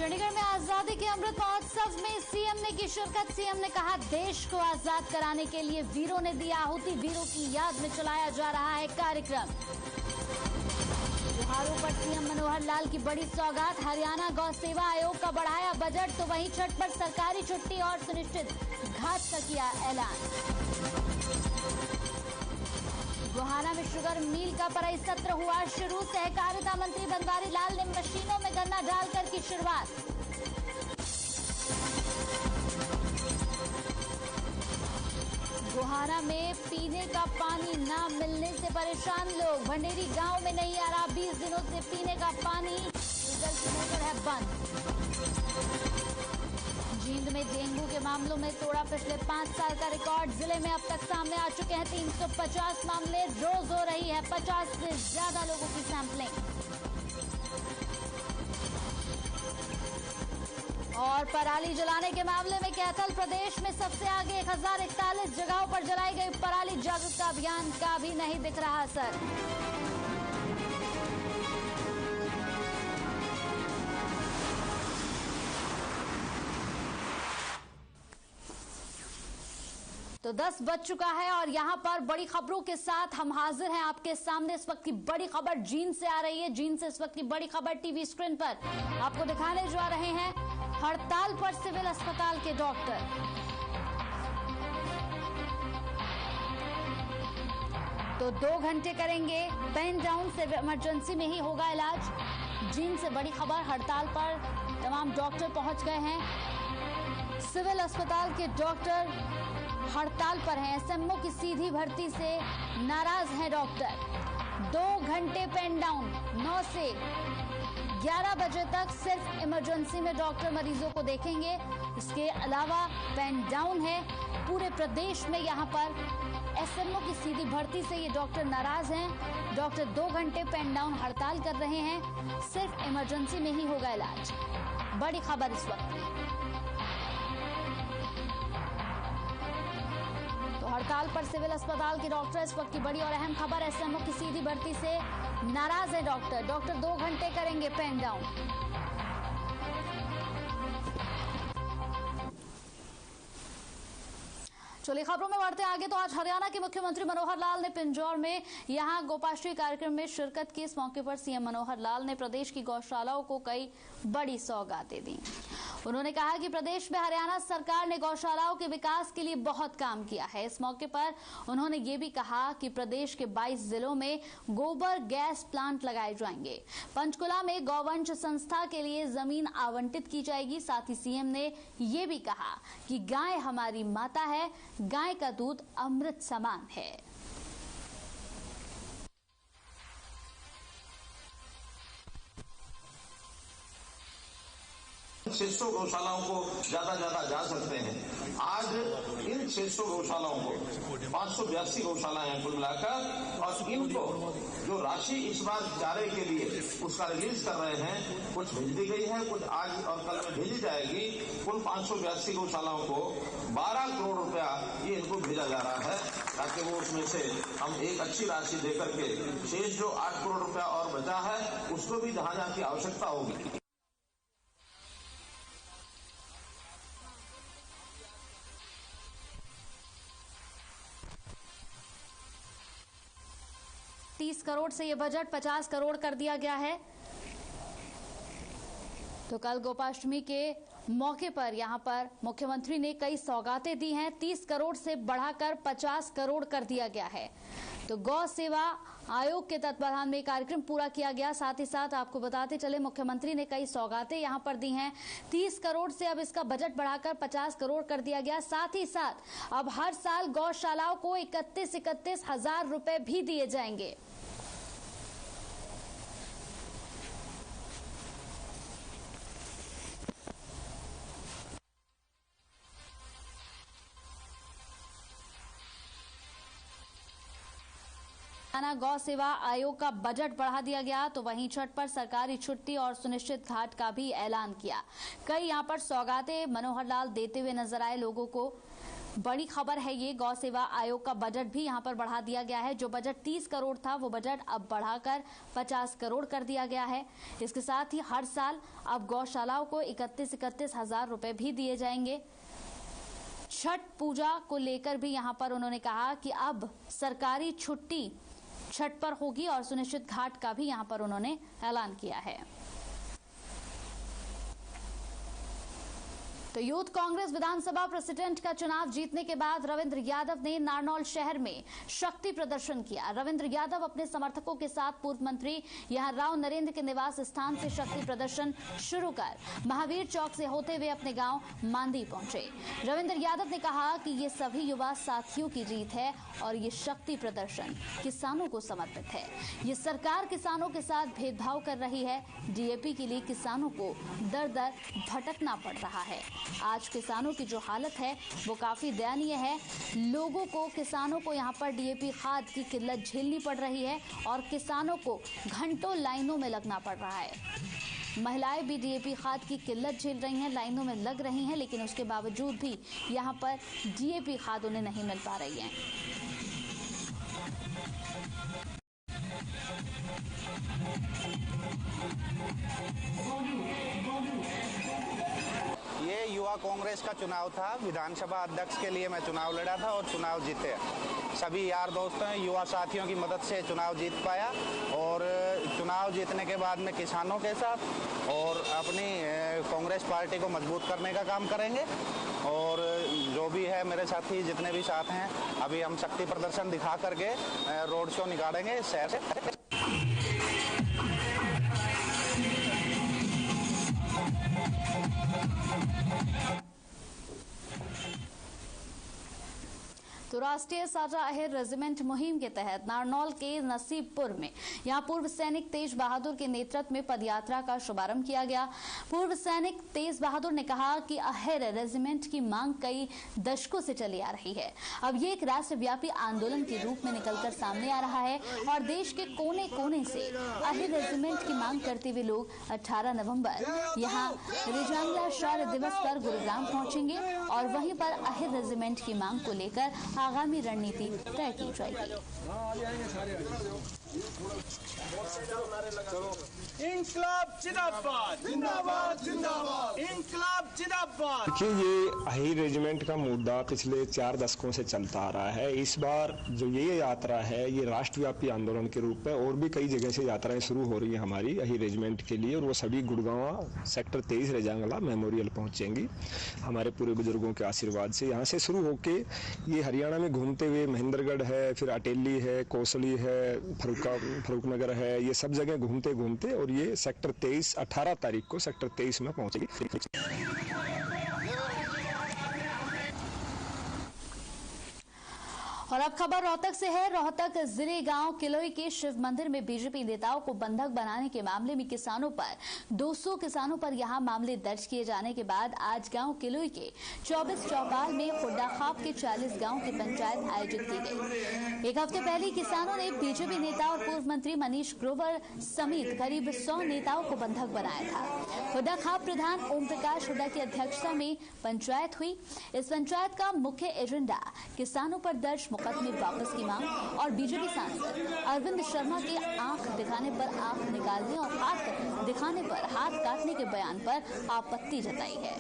चंडीगढ़ में आजादी के अमृत महोत्सव में सीएम ने की शिरकत। सीएम ने कहा, देश को आजाद कराने के लिए वीरों ने दी आहुति, वीरों की याद में चलाया जा रहा है कार्यक्रम। त्योहारों पर सीएम मनोहर लाल की बड़ी सौगात। हरियाणा गौ सेवा आयोग का बढ़ाया बजट, तो वहीं छठ पर सरकारी छुट्टी और सुनिश्चित घाट का किया ऐलान। गोहाना में शुगर मिल का पराई सत्र हुआ शुरू। सहकारिता मंत्री बनवारी लाल ने मशीनों में गन्ना डालकर की शुरुआत। गोहाना में पीने का पानी न मिलने से परेशान लोग। भंडेरी गांव में नहीं आ रहा 20 दिनों से पीने का पानी, डीजल की मोटर है बंद। जींद में डेंगू के मामलों में तोड़ा पिछले 5 साल का रिकॉर्ड। जिले में अब तक सामने आ चुके हैं 350 मामले। रोज हो रही है 50 से ज्यादा लोगों की सैंपलिंग। और पराली जलाने के मामले में कैथल प्रदेश में सबसे आगे। 1041 जगहों पर जलाई गई पराली। जागरूकता अभियान का भी नहीं दिख रहा असर। तो 10 बज चुका है और यहां पर बड़ी खबरों के साथ हम हाजिर हैं आपके सामने। इस वक्त की बड़ी खबर जींद से आ रही है। जींद से इस वक्त की बड़ी खबर टीवी स्क्रीन पर आपको दिखाने जा रहे हैं। हड़ताल पर सिविल अस्पताल के डॉक्टर। तो 2 घंटे करेंगे पेन डाउन, से इमरजेंसी में ही होगा इलाज। जींद से बड़ी खबर, हड़ताल पर तमाम डॉक्टर पहुंच गए हैं। सिविल अस्पताल के डॉक्टर हड़ताल पर हैं। एसएमओ की सीधी भर्ती से नाराज हैं डॉक्टर। 2 घंटे पेन डाउन, 9 से 11 बजे तक सिर्फ इमरजेंसी में डॉक्टर मरीजों को देखेंगे। इसके अलावा पेन डाउन है पूरे प्रदेश में। यहाँ पर एसएमओ की सीधी भर्ती से ये डॉक्टर नाराज हैं। डॉक्टर 2 घंटे पेन डाउन हड़ताल कर रहे हैं। सिर्फ इमरजेंसी में ही होगा इलाज। बड़ी खबर इस वक्त की। हड़ताल पर सिविल अस्पताल के डॉक्टर, इस वक्त की बड़ी और अहम खबर। एसएमओ की सीधी भर्ती से नाराज है डॉक्टर। डॉक्टर 2 घंटे करेंगे पेन डाउन। चलिए खबरों में बढ़ते आगे। तो आज हरियाणा के मुख्यमंत्री मनोहर लाल ने पिंजौर में यहां गोपाष्टमी कार्यक्रम में शिरकत की। इस मौके पर सीएम मनोहर लाल ने प्रदेश की गौशालाओं को कई बड़ी सौगातें दी। उन्होंने कहा कि प्रदेश में हरियाणा सरकार ने गौशालाओं के विकास के लिए बहुत काम किया है। इस मौके पर उन्होंने ये भी कहा कि प्रदेश के 22 जिलों में गोबर गैस प्लांट लगाए जाएंगे। पंचकुला में गौवंश संस्था के लिए जमीन आवंटित की जाएगी। साथ ही सीएम ने ये भी कहा कि गाय हमारी माता है, गाय का दूध अमृत समान है। 600 गौशालाओं को ज्यादा जा सकते हैं। आज इन 600 गौशालाओं को 582 गौशालाएं हैं कुल मिलाकर, और इनको जो राशि इस बार चारे के लिए उसका रिलीज कर रहे हैं, कुछ भेज दी गई है, कुछ आज और कल में भेजी जाएगी। कुल 582 गौशालाओं को 12 करोड़ रुपया ये इनको भेजा जा रहा है, ताकि वो उसमें से हम एक अच्छी राशि देकर के शेष जो 8 करोड़ रुपया और बचा है उसको भी जहां जहां की आवश्यकता होगी। $30 करोड़ से ये बजट 50 करोड़ कर दिया गया है। तो कल गोपाष्टमी के मौके पर यहां पर मुख्यमंत्री ने कई सौगातें दी हैं। 30 करोड़ से बढ़ाकर 50 करोड़ कर दिया गया है। तो गौ सेवा आयोग के तत्वाधान में कार्यक्रम पूरा किया गया। साथ ही साथ आपको बताते चले मुख्यमंत्री ने कई सौगातें यहां पर दी हैं। 30 करोड़ से अब इसका बजट बढ़ाकर 50 करोड़ कर दिया गया। साथ ही साथ अब हर साल गौशालाओं को 31 हजार रुपए भी दिए जाएंगे। गौ सेवा आयोग का बजट बढ़ा दिया गया। तो वहीं छठ पर सरकारी छुट्टी और सुनिश्चित घाट का भी ऐलान किया। कई यहां पर सौगातें मनोहर लाल देते हुए नजर आए लोगों को। बड़ी खबर है ये, गौ सेवा आयोग का बजट भी यहां पर बढ़ा दिया गया है। जो बजट 30 करोड़ था वो बजट अब बढ़ाकर 50 करोड़ कर दिया गया है। इसके साथ ही हर साल अब गौशालाओं को 31 हजार रुपए भी दिए जाएंगे। छठ पूजा को लेकर भी यहां पर उन्होंने कहा कि अब सरकारी छुट्टी छठ पर होगी और सुनिश्चित घाट का भी यहां पर उन्होंने ऐलान किया है। तो यूथ कांग्रेस विधानसभा प्रेसिडेंट का चुनाव जीतने के बाद रविंद्र यादव ने नारनौल शहर में शक्ति प्रदर्शन किया। रविंद्र यादव अपने समर्थकों के साथ पूर्व मंत्री यहां राव नरेंद्र के निवास स्थान से शक्ति प्रदर्शन शुरू कर महावीर चौक से होते हुए अपने गांव मांदी पहुंचे। रविंद्र यादव ने कहा कि ये सभी युवा साथियों की जीत है और ये शक्ति प्रदर्शन किसानों को समर्पित है। ये सरकार किसानों के साथ भेदभाव कर रही है। डीएपी के लिए किसानों को दर दर भटकना पड़ रहा है। आज किसानों की जो हालत है वो काफी दयनीय है। लोगों को, किसानों को यहाँ पर डीएपी खाद की किल्लत झेलनी पड़ रही है और किसानों को घंटों लाइनों में लगना पड़ रहा है। महिलाएं भी डीएपी खाद की किल्लत झेल रही हैं, लाइनों में लग रही हैं, लेकिन उसके बावजूद भी यहाँ पर डीएपी खाद उन्हें नहीं मिल पा रही है। ये युवा कांग्रेस का चुनाव था। विधानसभा अध्यक्ष के लिए मैं चुनाव लड़ा था और चुनाव जीते। सभी यार दोस्तों, युवा साथियों की मदद से चुनाव जीत पाया और चुनाव जीतने के बाद में किसानों के साथ और अपनी कांग्रेस पार्टी को मजबूत करने का काम करेंगे। और जो भी है मेरे साथी जितने भी साथ हैं, अभी हम शक्ति प्रदर्शन दिखा करके रोड शो निकालेंगे शहर से। तो राष्ट्रीय साझा अहिर रेजिमेंट मुहिम के तहत नारनौल के नसीबपुर में यहां पूर्व सैनिक तेज बहादुर के नेतृत्व में पदयात्रा का शुभारंभ किया गया। पूर्व सैनिक तेज बहादुर ने कहा कि अहिर रेजिमेंट की मांग कई दशकों से चली आ रही है। अब ये एक राष्ट्रव्यापी आंदोलन के रूप में निकलकर सामने आ रहा है और देश के कोने कोने से अहिर रेजिमेंट की मांग करते हुए लोग 18 नवंबर यहां रिजांगला शौर्य दिवस पर गुरुग्राम पहुंचेंगे और वहीं पर अहिर रेजिमेंट की मांग को लेकर आगामी रणनीति तय की जाएगी। इंकलाब जिंदाबाद, जिंदाबाद, जिंदाबाद, इंकलाब जिंदाबाद। देखिए, ये अहिर रेजिमेंट का मुद्दा पिछले 4 दशकों से चलता आ रहा है। इस बार जो ये यात्रा है ये राष्ट्रव्यापी आंदोलन के रूप में और भी कई जगह से यात्राएं शुरू हो रही हैं हमारी अहिर रेजिमेंट के लिए, और वो सभी गुड़गांव सेक्टर 23 रेजांगला मेमोरियल पहुंचेंगी हमारे पूरे बुजुर्गों के आशीर्वाद से। यहाँ से शुरू होके ये हरियाणा में घूमते हुए महेंद्रगढ़ है, फिर अटेली है, कोसली है, फरूखनगर है, ये सब जगह घूमते घूमते और ये सेक्टर 23 18 तारीख को सेक्टर 23 में पहुंचेगी। और अब खबर रोहतक से है। रोहतक जिले गांव किलोई के शिव मंदिर में बीजेपी नेताओं को बंधक बनाने के मामले में किसानों पर 200 किसानों पर यहां मामले दर्ज किए जाने के बाद आज गांव किलोई के 24 चौपाल में खुड्डा खाप के 40 गांव की पंचायत आयोजित की गई। एक हफ्ते पहले किसानों ने बीजेपी नेता और पूर्व मंत्री मनीष ग्रोवर समेत करीब 100 नेताओं को बंधक बनाया था। खुड्डा खाप प्रधान ओम प्रकाश हुड्डा की अध्यक्षता में पंचायत हुई। इस पंचायत का मुख्य एजेंडा किसानों पर दर्ज मुकदमे वापस की मांग और बीजेपी सांसद अरविंद शर्मा के आंख दिखाने पर आंख निकालने और हाथ दिखाने पर हाथ काटने के बयान पर आपत्ति जताई है।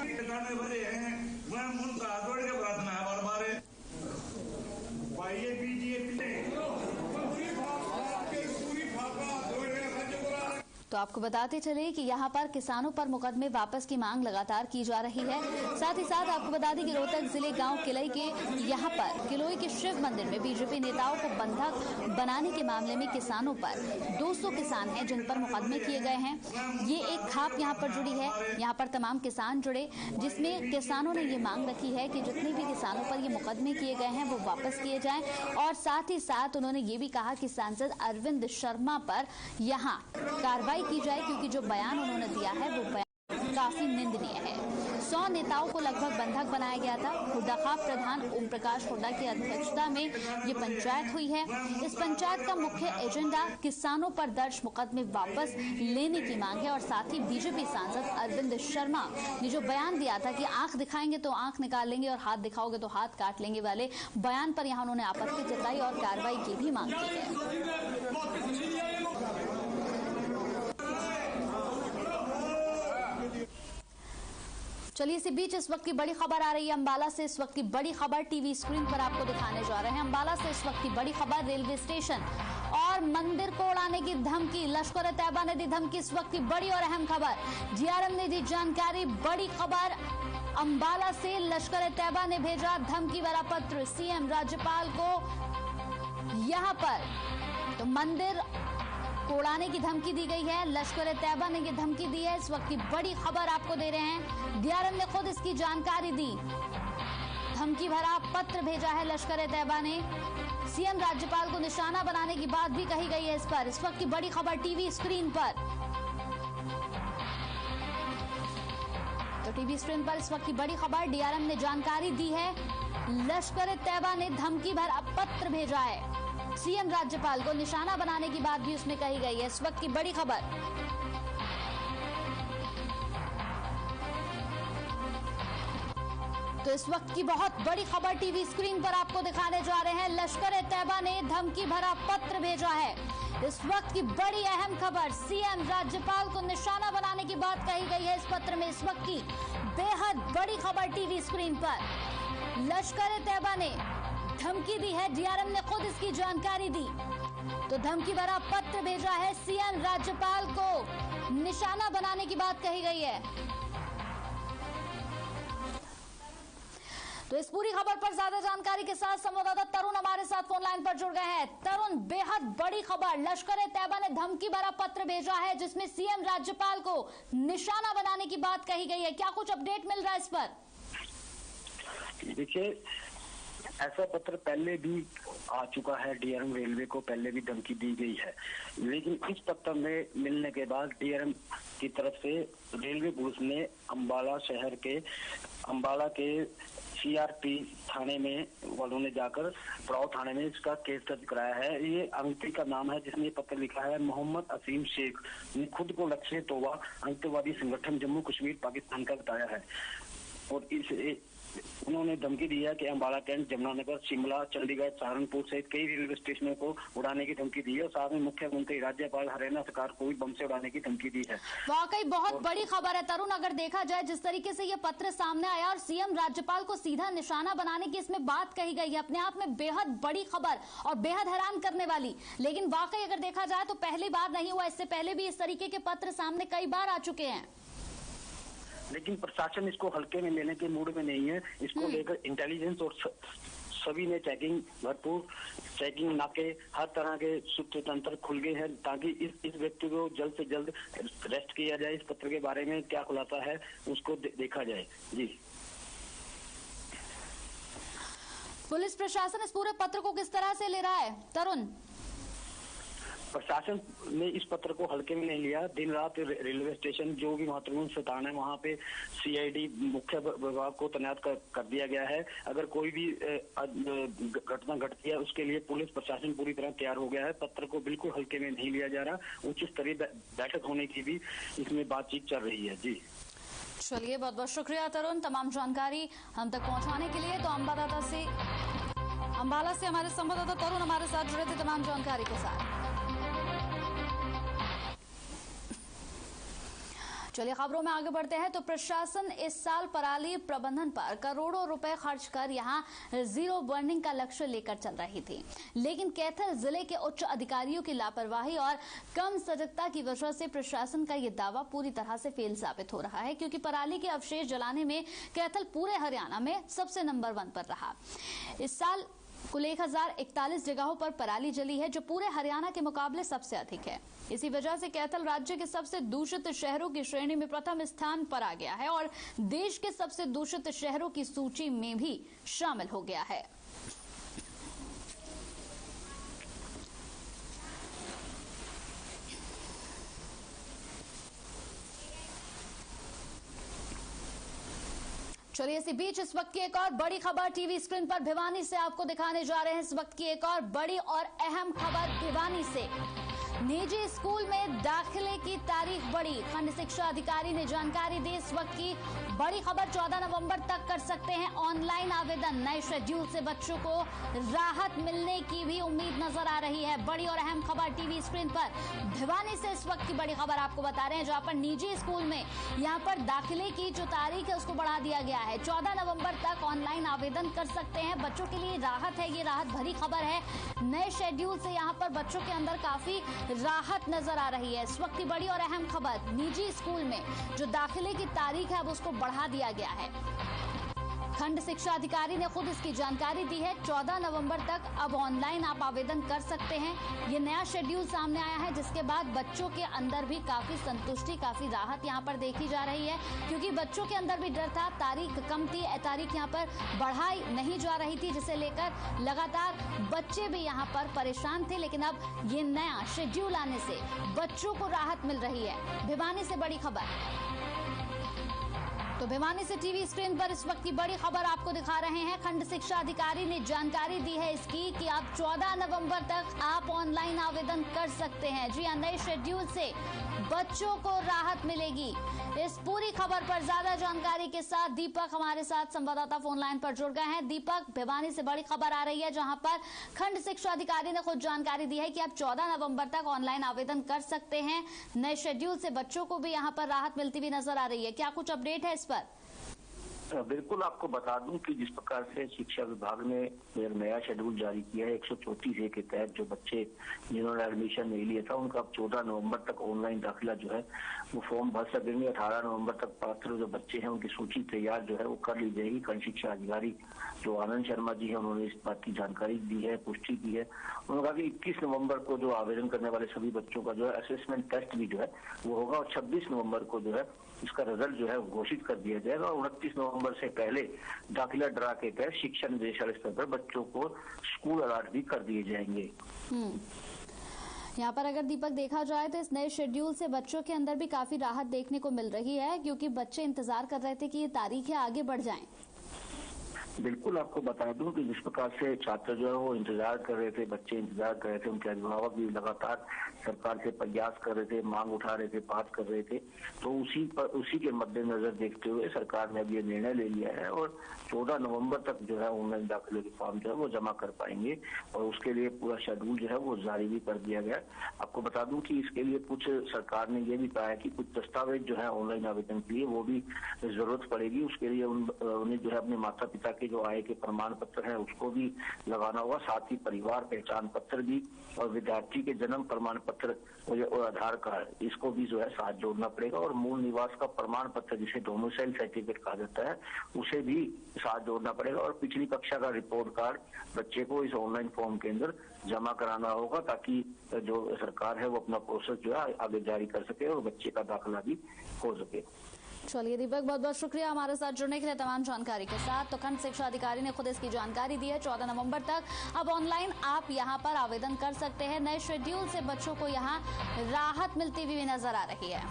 तो आपको बताते चले कि यहाँ पर किसानों पर मुकदमे वापस की मांग लगातार की जा रही है। साथ ही साथ आपको बता दें कि रोहतक जिले गांव किलोई के यहाँ पर किलोई के शिव मंदिर में बीजेपी नेताओं को बंधक बनाने के मामले में किसानों पर 200 किसान हैं जिन पर मुकदमे किए गए हैं। ये एक खाप यहाँ पर जुड़ी है, यहाँ पर तमाम किसान जुड़े, जिसमें किसानों ने ये मांग रखी है कि जितने भी किसानों पर ये मुकदमे किए गए हैं वो वापस किए जाएं। और साथ ही साथ उन्होंने ये भी कहा कि सांसद अरविंद शर्मा पर यहाँ कार्रवाई की जाए, क्योंकि जो बयान उन्होंने दिया है वो बयान काफी निंदनीय है। 100 नेताओं को लगभग बंधक बनाया गया था। हुड्डा खाप प्रधान ओम प्रकाश हुड्डा की अध्यक्षता में ये पंचायत हुई है। इस पंचायत का मुख्य एजेंडा किसानों पर दर्ज मुकदमे वापस लेने की मांग है और साथ ही बीजेपी सांसद अरविंद शर्मा ने जो बयान दिया था कि आंख दिखाएंगे तो आंख निकाल लेंगे और हाथ दिखाओगे तो हाथ काट लेंगे वाले बयान पर यहां उन्होंने आपत्ति जताई और कार्रवाई की भी मांग की है। चलिए इसी बीच इस वक्त की बड़ी खबर आ रही है अंबाला से। इस वक्त की बड़ी खबर टीवी स्क्रीन पर आपको दिखाने जा रहे हैं। अंबाला से इस वक्त की बड़ी खबर, रेलवे स्टेशन और मंदिर को उड़ाने की धमकी, लश्कर तैयबा ने दी धमकी। इस वक्त की बड़ी और अहम खबर, डीआरएम ने दी जानकारी। बड़ी खबर अंबाला से, लश्कर तैयबा ने भेजा धमकी भरा पत्र सीएम राज्यपाल को। यहां पर तो मंदिर को उड़ाने की धमकी दी गई है, लश्कर तैयबा ने ये धमकी दी है। इस वक्त की बड़ी खबर आपको दे रहे हैं, डीआरएम ने खुद इसकी जानकारी दी। धमकी भरा पत्र भेजा है लश्कर तैयबा ने। सीएम राज्यपाल को निशाना बनाने की बात भी कही गई है इस पर। इस वक्त की बड़ी खबर टीवी स्क्रीन पर, तो टीवी स्क्रीन पर इस वक्त की बड़ी खबर, डीआरएम ने जानकारी दी है, लश्कर तैयबा ने धमकी भरा पत्र भेजा है सीएम राज्यपाल को, निशाना बनाने की बात भी उसमें कही गई है। इस वक्त की बड़ी खबर, तो इस वक्त की बहुत बड़ी खबर टीवी स्क्रीन पर आपको दिखाने जा रहे हैं। लश्कर तैयबा ने धमकी भरा पत्र भेजा है। इस वक्त की बड़ी अहम खबर, सीएम राज्यपाल को निशाना बनाने की बात कही गई है इस पत्र में। इस वक्त की बेहद बड़ी खबर टीवी स्क्रीन पर, लश्कर तैयबा ने धमकी दी है, डीआरएम ने खुद इसकी जानकारी दी। तो धमकी भरा पत्र भेजा है, सीएम राज्यपाल को निशाना बनाने की बात कही गई है। तो इस पूरी खबर पर ज्यादा जानकारी के साथ संवाददाता तरुण हमारे साथ फोन लाइन पर जुड़ गए हैं। तरुण, बेहद बड़ी खबर, लश्कर तैयबा ने धमकी भरा पत्र भेजा है जिसमें सीएम राज्यपाल को निशाना बनाने की बात कही गई है। क्या कुछ अपडेट मिल रहा है इस पर? देखिए, ऐसा पत्र पहले भी आ चुका है, डीआरएम रेलवे को पहले भी धमकी दी गई है, लेकिन इस पत्र में मिलने के बाद डीआरएम की तरफ से रेलवे पुलिस ने अंबाला के सीआरपी थाने में वालों ने जाकर पड़ाव थाने में इसका केस दर्ज कराया है। ये अंकित का नाम है जिसने पत्र लिखा है, मोहम्मद असीम शेख ने खुद को लश्कर तोबा आतंकवादी संगठन जम्मू कश्मीर पाकिस्तान का बताया है और उन्होंने धमकी दी है कि अंबाला कैंट, जमुनानगर, शिमला, चंडीगढ़, सहारनपुर सहित कई रेलवे स्टेशनों को उड़ाने की धमकी दी है और साथ में मुख्यमंत्री, राज्यपाल, हरियाणा सरकार को भी बम से उड़ाने की धमकी दी है। वाकई बहुत बड़ी खबर है तरुण। अगर देखा जाए जिस तरीके से ये पत्र सामने आया और सीएम राज्यपाल को सीधा निशाना बनाने की इसमें बात कही गई है, अपने आप में बेहद बड़ी खबर और बेहद हैरान करने वाली। लेकिन वाकई अगर देखा जाए तो पहली बार नहीं हुआ, इससे पहले भी इस तरीके के पत्र सामने कई बार आ चुके हैं। लेकिन प्रशासन इसको हल्के में लेने के मूड में नहीं है। इसको लेकर इंटेलिजेंस और सभी ने भरपूर चेकिंग, नाके, हर तरह के सूत्र तंत्र खुल गए हैं ताकि इस व्यक्ति को जल्द से जल्द अरेस्ट किया जाए। इस पत्र के बारे में क्या खुलासा है उसको देखा जाए। जी, पुलिस प्रशासन इस पूरे पत्र को किस तरह से ले रहा है तरुण? प्रशासन ने इस पत्र को हल्के में नहीं लिया। दिन रात रेलवे स्टेशन जो भी महत्वपूर्ण स्थान है वहां पे सीआईडी मुख्य विभाग को तैनात कर दिया गया है। अगर कोई भी घटना घटती है उसके लिए पुलिस प्रशासन पूरी तरह तैयार हो गया है। पत्र को बिल्कुल हल्के में नहीं लिया जा रहा। उच्च स्तरीय बैठक होने की भी इसमें बातचीत चल रही है। जी, चलिए, बहुत बहुत शुक्रिया तरुण तमाम जानकारी हम तक पहुंचाने के लिए। तो अंबाला से हमारे संवाददाता तरुण हमारे साथ जुड़े थे तमाम जानकारी के साथ। चलिए खबरों में आगे बढ़ते हैं। तो प्रशासन इस साल पराली प्रबंधन पर करोड़ों रुपए खर्च कर यहां जीरो बर्निंग का लक्ष्य लेकर चल रही थी, लेकिन कैथल जिले के उच्च अधिकारियों की लापरवाही और कम सजगता की वजह से प्रशासन का ये दावा पूरी तरह से फेल साबित हो रहा है, क्योंकि पराली के अवशेष जलाने में कैथल पूरे हरियाणा में सबसे नंबर 1 पर रहा। इस साल कुल 1041 जगहों पर पराली जली है, जो पूरे हरियाणा के मुकाबले सबसे अधिक है। इसी वजह से कैथल राज्य के सबसे दूषित शहरों की श्रेणी में प्रथम स्थान पर आ गया है और देश के सबसे दूषित शहरों की सूची में भी शामिल हो गया है। चलिए इसी बीच इस वक्त की एक और बड़ी खबर टीवी स्क्रीन पर भिवानी से आपको दिखाने जा रहे हैं। इस वक्त की एक और बड़ी और अहम खबर भिवानी से। निजी स्कूल में दाखिले की तारीख बढ़ी, खंड शिक्षा अधिकारी ने जानकारी दी। इस वक्त की बड़ी खबर, 14 नवंबर तक कर सकते हैं ऑनलाइन आवेदन। नए शेड्यूल से बच्चों को राहत मिलने की भी उम्मीद नजर आ रही है। बड़ी और अहम खबर टीवी स्क्रीन पर भिवानी से इस वक्त की बड़ी खबर आपको बता रहे हैं, जहां पर निजी स्कूल में यहां पर दाखिले की जो तारीख है उसको बढ़ा दिया गया है। 14 नवंबर तक ऑनलाइन आवेदन कर सकते हैं। बच्चों के लिए राहत है, ये राहत भरी खबर है। नए शेड्यूल से यहाँ पर बच्चों के अंदर काफी राहत नजर आ रही है। इस वक्त की बड़ी और अहम खबर, निजी स्कूल में जो दाखिले की तारीख है अब उसको बढ़ा दिया गया है। खंड शिक्षा अधिकारी ने खुद इसकी जानकारी दी है। 14 नवंबर तक अब ऑनलाइन आप आवेदन कर सकते हैं। ये नया शेड्यूल सामने आया है, जिसके बाद बच्चों के अंदर भी काफी संतुष्टि, काफी राहत यहाँ पर देखी जा रही है, क्योंकि बच्चों के अंदर भी डर था। तारीख कम थी, तारीख यहाँ पर बढ़ाई नहीं जा रही थी, जिसे लेकर लगातार बच्चे भी यहाँ पर परेशान थे। लेकिन अब ये नया शेड्यूल आने से बच्चों को राहत मिल रही है। भिवानी से बड़ी खबर। तो भिवानी से टीवी स्क्रीन पर इस वक्त की बड़ी खबर आपको दिखा रहे हैं। खंड शिक्षा अधिकारी ने जानकारी दी है इसकी कि अब 14 नवंबर तक आप ऑनलाइन आवेदन कर सकते हैं। जी हां, नए शेड्यूल से बच्चों को राहत मिलेगी। इस पूरी खबर पर ज्यादा जानकारी के साथ दीपक हमारे साथ संवाददाता फोन लाइन पर जुड़ गए हैं। दीपक, भिवानी से बड़ी खबर आ रही है, जहां पर खंड शिक्षा अधिकारी ने खुद जानकारी दी है कि अब 14 नवंबर तक ऑनलाइन आवेदन कर सकते हैं। नए शेड्यूल से बच्चों को भी यहाँ पर राहत मिलती हुई नजर आ रही है। क्या कुछ अपडेट है इस पर? बिल्कुल, आपको बता दूं कि जिस प्रकार से शिक्षा विभाग ने एक नया शेड्यूल जारी किया है 134A के तहत, जो बच्चे जिन्होंने एडमिशन नहीं लिया था उनका अब 14 नवंबर तक ऑनलाइन दाखिला जो है वो फॉर्म भर सकेंगे। 18 नवंबर तक पात्र जो बच्चे हैं उनकी सूची तैयार जो है वो कर ली जाएगी। खंड शिक्षा अधिकारी जो आनंद शर्मा जी है उन्होंने इस बात की जानकारी दी है, पुष्टि की है। उन्होंने कहा कि 21 नवंबर को जो आवेदन करने वाले सभी बच्चों का जो है असेसमेंट टेस्ट भी जो है वो होगा और 26 नवंबर को जो है इसका रिजल्ट जो है घोषित कर दिया जाएगा। और 29 नवंबर से पहले दाखिला ड्रा के तहत शिक्षा निदेशालय स्तर पर बच्चों को स्कूल अलॉट भी कर दिए जाएंगे। यहाँ पर अगर दीपक देखा जाए तो इस नए शेड्यूल से बच्चों के अंदर भी काफी राहत देखने को मिल रही है, क्योंकि बच्चे इंतजार कर रहे थे कि ये तारीखें आगे बढ़ जाएं। बिल्कुल, आपको बता दूं कि जिस प्रकार से छात्र जो है वो इंतजार कर रहे थे, बच्चे इंतजार कर रहे थे, उनके अभिभावक भी लगातार सरकार से प्रयास कर रहे थे, मांग उठा रहे थे, बात कर रहे थे, तो उसी के मद्देनजर देखते हुए सरकार ने अब ये निर्णय ले लिया है और 14 नवंबर तक जो है ऑनलाइन दाखिले के फॉर्म जो है वो जमा कर पाएंगे और उसके लिए पूरा शेड्यूल जो है वो जारी भी कर दिया गया। आपको बता दूं कि इसके लिए कुछ सरकार ने ये भी कहा है कि कुछ दस्तावेज जो है ऑनलाइन आवेदन के लिए वो भी जरूरत पड़ेगी। उसके लिए उन्हें जो है अपने माता पिता के जो आय के प्रमाण पत्र है उसको भी लगाना होगा, साथ ही परिवार पहचान पत्र भी और विद्यार्थी के जन्म प्रमाण पत्र और आधार कार्ड इसको भी जो है साथ जोड़ना पड़ेगा और मूल निवास का प्रमाण पत्र जिसे डोमिसाइल सर्टिफिकेट कहा जाता है उसे भी साथ जोड़ना पड़ेगा और पिछली कक्षा का रिपोर्ट कार्ड बच्चे को इस ऑनलाइन फॉर्म के अंदर जमा कराना होगा, ताकि जो सरकार है वो अपना प्रोसेस जो है आगे जारी कर सके और बच्चे का दाखिला भी हो सके। चलिए दीपक, बहुत बहुत शुक्रिया हमारे साथ जुड़ने के लिए तमाम जानकारी के साथ। तो खंड शिक्षा अधिकारी ने खुद इसकी जानकारी दी है। 14 नवंबर तक अब ऑनलाइन आप यहां पर आवेदन कर सकते हैं। नए शेड्यूल से बच्चों को यहां राहत मिलती हुई नजर आ रही है।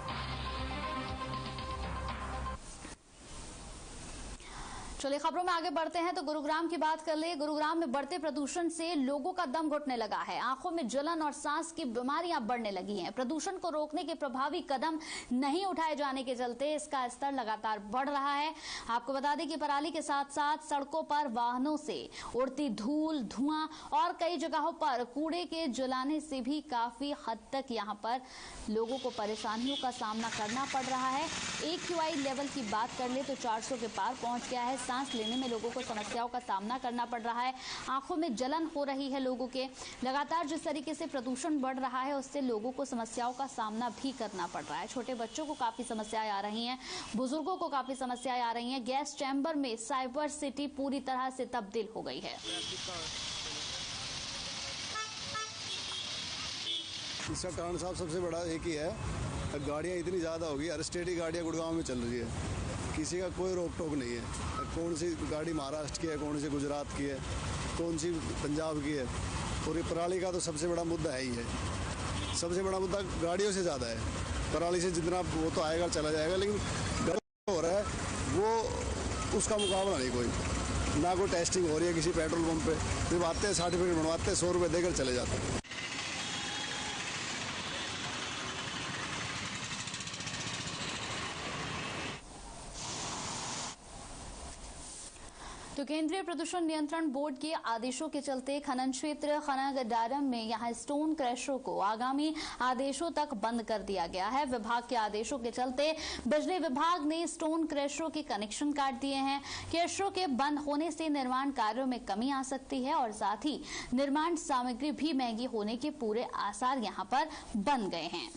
चलिए खबरों में आगे बढ़ते हैं तो गुरुग्राम की बात कर ले। गुरुग्राम में बढ़ते प्रदूषण से लोगों का दम घुटने लगा है। आंखों में जलन और सांस की बीमारियां बढ़ने लगी हैं। प्रदूषण को रोकने के प्रभावी कदम नहीं उठाए जाने के चलते इसका स्तर लगातार बढ़ रहा है। आपको बता दें कि पराली के साथ साथ सड़कों पर वाहनों से उड़ती धूल, धुआं और कई जगहों पर कूड़े के जलाने से भी काफी हद तक यहाँ पर लोगों को परेशानियों का सामना करना पड़ रहा है। AQI लेवल की बात कर ले तो 400 के पार पहुंच गया है। सांस लेने में लोगों को समस्याओं का सामना करना पड़ रहा है। आंखों में जलन हो रही है लोगों के। लगातार जिस तरीके से प्रदूषण बढ़ रहा है उससे लोगों को समस्याओं का सामना भी करना पड़ रहा है। छोटे बच्चों को काफी समस्याएं आ रही हैं, बुजुर्गों को काफी समस्याएं आ रही हैं। गैस चैम्बर में साइबर सिटी पूरी तरह से तब्दील हो गई है। इसका कारण साहब सबसे बड़ा एक ही है, गाड़ियाँ इतनी ज़्यादा होगी, हर स्टेट की गाड़ियाँ गुड़गांव में चल रही है, किसी का कोई रोक टोक नहीं है। कौन सी गाड़ी महाराष्ट्र की है, कौन सी गुजरात की है, कौन सी पंजाब की है। और ये पराली का तो सबसे बड़ा मुद्दा है ही है। सबसे बड़ा मुद्दा गाड़ियों से ज़्यादा है। पराली से जितना वो तो आएगा चला जाएगा, लेकिन हो रहा है वो उसका मुकाबला नहीं कोई, ना कोई टेस्टिंग हो रही है किसी पेट्रोल पंप पे। जब आते हैं सर्टिफिकेट बनवाते हैं, 100 रुपये देकर चले जाते हैं। तो केंद्रीय प्रदूषण नियंत्रण बोर्ड के आदेशों के चलते खनन क्षेत्र खनागडारम में यहां स्टोन क्रशरों को आगामी आदेशों तक बंद कर दिया गया है। विभाग के आदेशों के चलते बिजली विभाग ने स्टोन क्रशरों के कनेक्शन काट दिए हैं। क्रशरों के बंद होने से निर्माण कार्यों में कमी आ सकती है और साथ ही निर्माण सामग्री भी महंगी होने के पूरे आसार यहां पर बन गए हैं।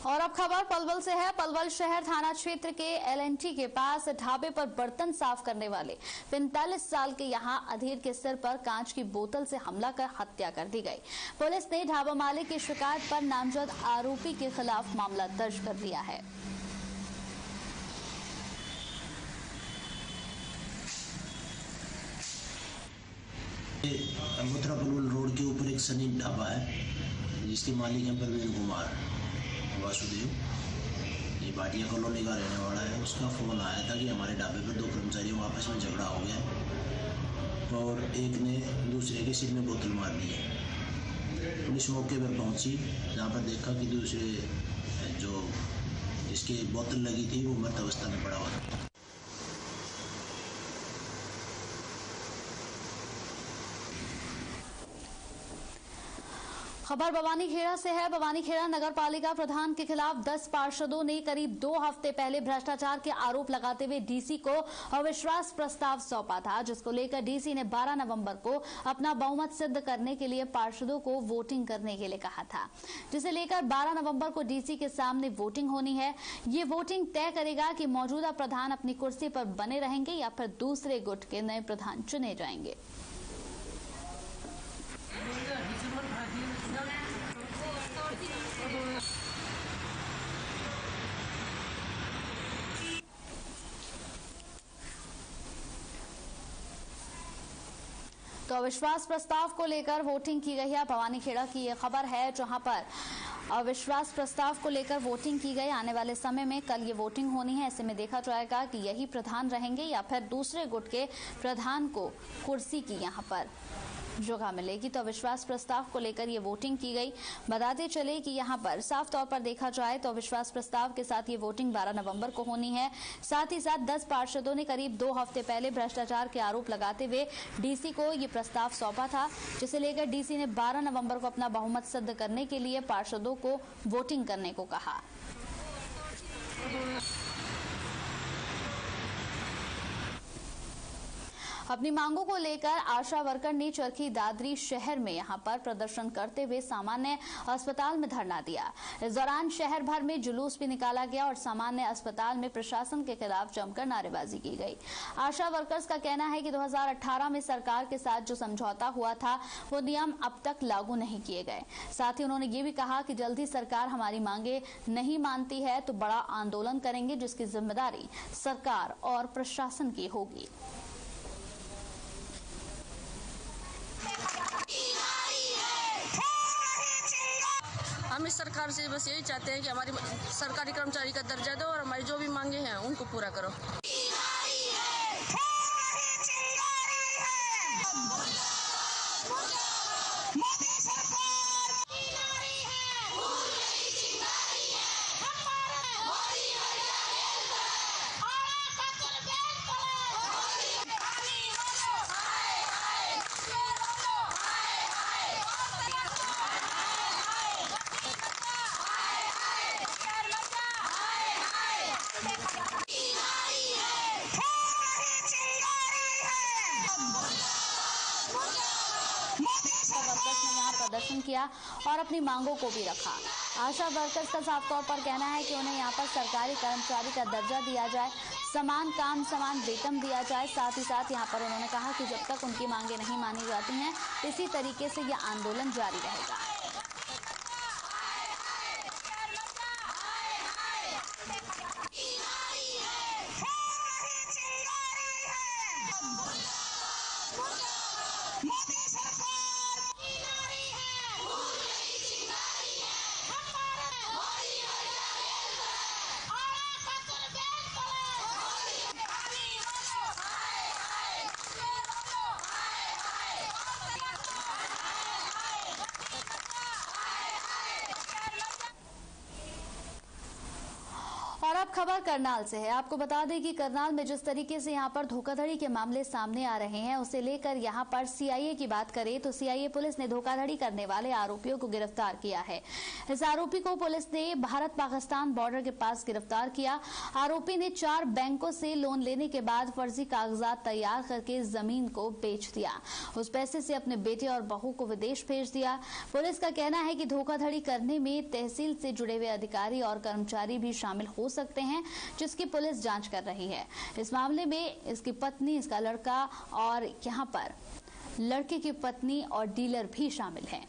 और अब खबर पलवल से है। पलवल शहर थाना क्षेत्र के LNT के पास ढाबे पर बर्तन साफ करने वाले 45 साल के यहां अधीर के सिर पर कांच की बोतल से हमला कर हत्या कर दी गई। पुलिस ने ढाबा मालिक की शिकायत पर नामजद आरोपी के खिलाफ मामला दर्ज कर लिया है। अमोत्रा पलवल रोड के ऊपर एक सनी ढाबा है जिसके मालिक हैं प्रवीण कुमार वासुदेव। ये भाटिया कॉलोनी का रहने वाला है। उसका फ़ोन आया था कि हमारे ढाबे पर 2 कर्मचारियों में आपस में झगड़ा हो गया और एक ने दूसरे के सिर में बोतल मार दी है। पुलिस मौके पर पहुंची, जहाँ पर देखा कि दूसरे जो जिसकी बोतल लगी थी वो मृत अवस्था में पड़ा हुआ था। खबर भवानीखेड़ा से है। भवानीखेड़ा नगर पालिका प्रधान के खिलाफ 10 पार्षदों ने करीब 2 हफ्ते पहले भ्रष्टाचार के आरोप लगाते हुए डीसी को अविश्वास प्रस्ताव सौंपा था, जिसको लेकर डीसी ने 12 नवंबर को अपना बहुमत सिद्ध करने के लिए पार्षदों को वोटिंग करने के लिए कहा था, जिसे लेकर 12 नवंबर को डीसी के सामने वोटिंग होनी है। ये वोटिंग तय करेगा कि मौजूदा प्रधान अपनी कुर्सी पर बने रहेंगे या फिर दूसरे गुट के नए प्रधान चुने जाएंगे। तो अविश्वास प्रस्ताव को लेकर वोटिंग की गई है। भवानीखेड़ा की ये खबर है, जहां पर अविश्वास प्रस्ताव को लेकर वोटिंग की गई। आने वाले समय में कल ये वोटिंग होनी है। ऐसे में देखा जाएगा कि यही प्रधान रहेंगे या फिर दूसरे गुट के प्रधान को कुर्सी की यहां पर जगह मिलेगी। तो अविश्वास प्रस्ताव को लेकर ये वोटिंग की गई। बताते चले कि यहाँ पर साफ तौर पर देखा जाए तो अविश्वास प्रस्ताव के साथ ये वोटिंग 12 नवंबर को होनी है। साथ ही साथ 10 पार्षदों ने करीब 2 हफ्ते पहले भ्रष्टाचार के आरोप लगाते हुए डीसी को ये प्रस्ताव सौंपा था, जिसे लेकर डीसी ने 12 नवंबर को अपना बहुमत सिद्ध करने के लिए पार्षदों को वोटिंग करने को कहा। अपनी मांगों को लेकर आशा वर्कर ने चरखी दादरी शहर में यहां पर प्रदर्शन करते हुए सामान्य अस्पताल में धरना दिया। इस दौरान शहर भर में जुलूस भी निकाला गया और सामान्य अस्पताल में प्रशासन के खिलाफ जमकर नारेबाजी की गई। आशा वर्कर्स का कहना है कि 2018 में सरकार के साथ जो समझौता हुआ था वो नियम अब तक लागू नहीं किए गए। साथ ही उन्होंने ये भी कहा कि जल्द ही सरकार हमारी मांगे नहीं मानती है तो बड़ा आंदोलन करेंगे, जिसकी जिम्मेदारी सरकार और प्रशासन की होगी। हम इस सरकार से बस यही चाहते हैं कि हमारी सरकारी कर्मचारी का दर्जा दो और हमारी जो भी मांगे हैं उनको पूरा करो। प्रदर्शन किया और अपनी मांगों को भी रखा। आशा वर्कर्स का साफ तौर पर कहना है कि उन्हें यहाँ पर सरकारी कर्मचारी का दर्जा दिया जाए, समान काम समान वेतन दिया जाए। साथ ही साथ यहाँ पर उन्होंने कहा कि जब तक उनकी मांगे नहीं मानी जाती हैं, इसी तरीके से यह आंदोलन जारी रहेगा। खबर करनाल से है। आपको बता दें कि करनाल में जिस तरीके से यहां पर धोखाधड़ी के मामले सामने आ रहे हैं, उसे लेकर यहां पर सीआईए की बात करें तो सीआईए पुलिस ने धोखाधड़ी करने वाले आरोपियों को गिरफ्तार किया है। इस आरोपी को पुलिस ने भारत पाकिस्तान बॉर्डर के पास गिरफ्तार किया। आरोपी ने 4 बैंकों से लोन लेने के बाद फर्जी कागजात तैयार करके जमीन को बेच दिया। उस पैसे से अपने बेटे और बहू को विदेश भेज दिया। पुलिस का कहना है कि धोखाधड़ी करने में तहसील से जुड़े हुए अधिकारी और कर्मचारी भी शामिल हो सकते हैं, जिसकी पुलिस जांच कर रही है। इस मामले में इसकी पत्नी, इसका लड़का और यहां पर लड़के की पत्नी और डीलर भी शामिल हैं।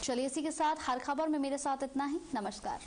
चलिए इसी के साथ हर खबर में मेरे साथ इतना ही। नमस्कार।